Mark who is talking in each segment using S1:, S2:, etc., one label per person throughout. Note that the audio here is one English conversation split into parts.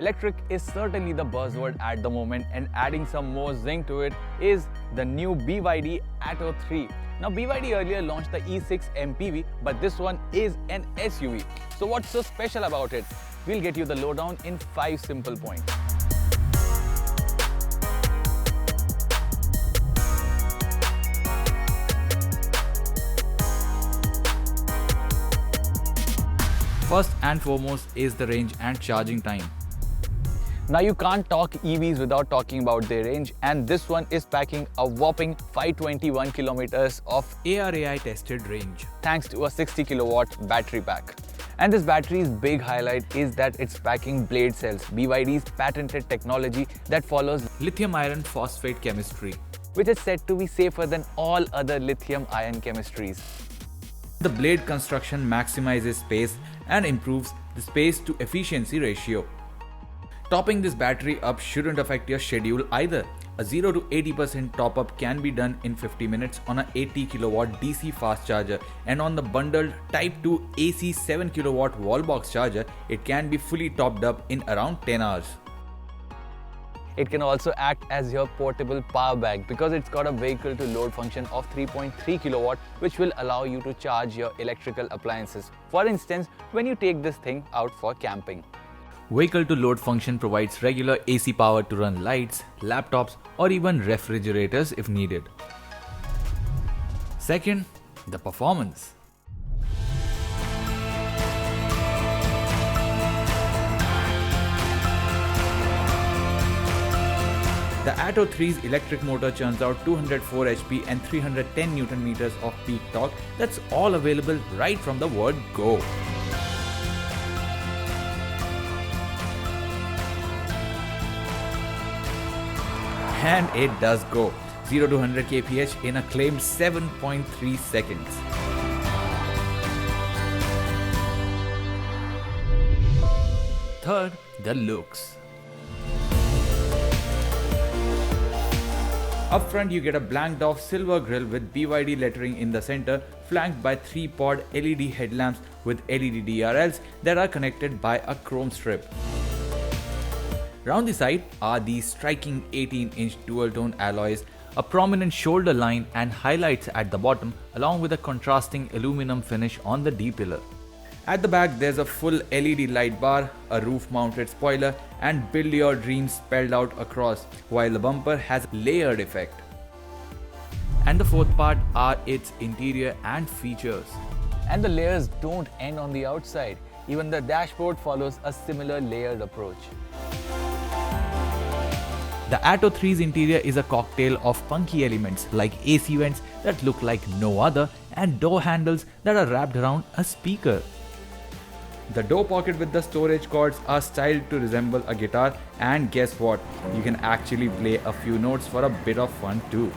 S1: Electric is certainly the buzzword at the moment, and adding some more zing to it is the new BYD Atto 3. Now BYD earlier launched the E6 MPV, but this one is an SUV. So what's so special about it? We'll get you the lowdown in 5 simple points. First and foremost is the range and charging time. Now you can't talk EVs without talking about their range, and this one is packing a whopping 521 kilometers of ARAI tested range thanks to a 60 kilowatt battery pack. And this battery's big highlight is that it's packing blade cells, BYD's patented technology that follows lithium iron phosphate chemistry, which is said to be safer than all other lithium ion chemistries. The blade construction maximizes space and improves the space to efficiency ratio. Topping this battery up shouldn't affect your schedule either. A 0 to 80% top up can be done in 50 minutes on a 80 kilowatt DC fast charger, and on the bundled Type 2 AC 7 kilowatt wall box charger, it can be fully topped up in around 10 hours. It can also act as your portable power bank because it's got a vehicle to load function of 3.3 kilowatt, which will allow you to charge your electrical appliances. For instance, when you take this thing out for camping. Vehicle to load function provides regular AC power to run lights, laptops, or even refrigerators if needed. Second, the performance. The Atto 3's electric motor churns out 204 HP and 310 Newton meters of peak torque. That's all available right from the word go. And it does go 0 to 100 kph in a claimed 7.3 seconds. Third, the looks. Up front, you get a blanked off silver grille with BYD lettering in the center, flanked by 3-pod LED headlamps with LED DRLs that are connected by a chrome strip. Round the side are these striking 18-inch dual-tone alloys, a prominent shoulder line and highlights at the bottom, along with a contrasting aluminum finish on the D-pillar. At the back, there's a full LED light bar, a roof-mounted spoiler, and "Build Your Dreams" spelled out across, while the bumper has layered effect. And the fourth part are its interior and features. And the layers don't end on the outside. Even the dashboard follows a similar layered approach. The Atto 3's interior is a cocktail of funky elements like AC vents that look like no other and door handles that are wrapped around a speaker. The door pocket with the storage cords are styled to resemble a guitar, and guess what? You can actually play a few notes for a bit of fun too.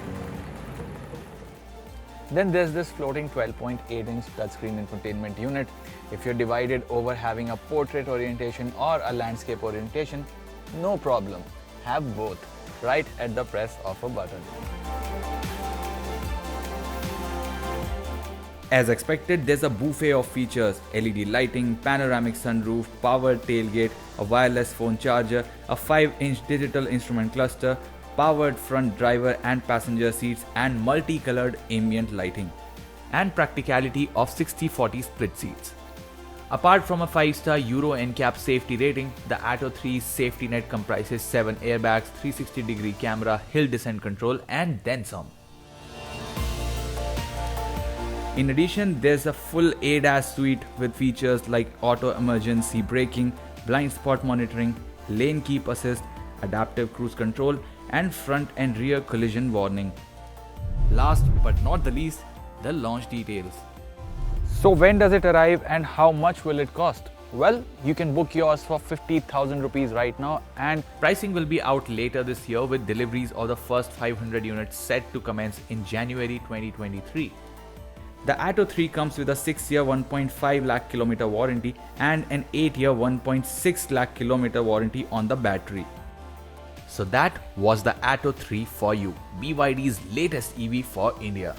S1: Then there's this floating 12.8-inch touchscreen infotainment unit. If you're divided over having a portrait orientation or a landscape orientation, no problem. Have both right at the press of a button. As expected, there's a buffet of features: LED lighting, panoramic sunroof, powered tailgate, a wireless phone charger, a 5-inch digital instrument cluster, powered front driver and passenger seats, and multicolored ambient lighting, and practicality of 60/40 split seats. Apart from a 5-star Euro NCAP safety rating, the Atto 3's safety net comprises 7 airbags, 360-degree camera, hill descent control, and then some. In addition, there's a full ADAS suite with features like auto emergency braking, blind spot monitoring, lane keep assist, adaptive cruise control, and front and rear collision warning. Last but not the least, the launch details. So when does it arrive and how much will it cost? Well, you can book yours for 50,000 rupees right now, and pricing will be out later this year with deliveries of the first 500 units set to commence in January 2023. The Atto 3 comes with a 6-year 1.5 lakh kilometer warranty and an 8-year 1.6 lakh kilometer warranty on the battery. So that was the Atto 3 for you, BYD's latest EV for India.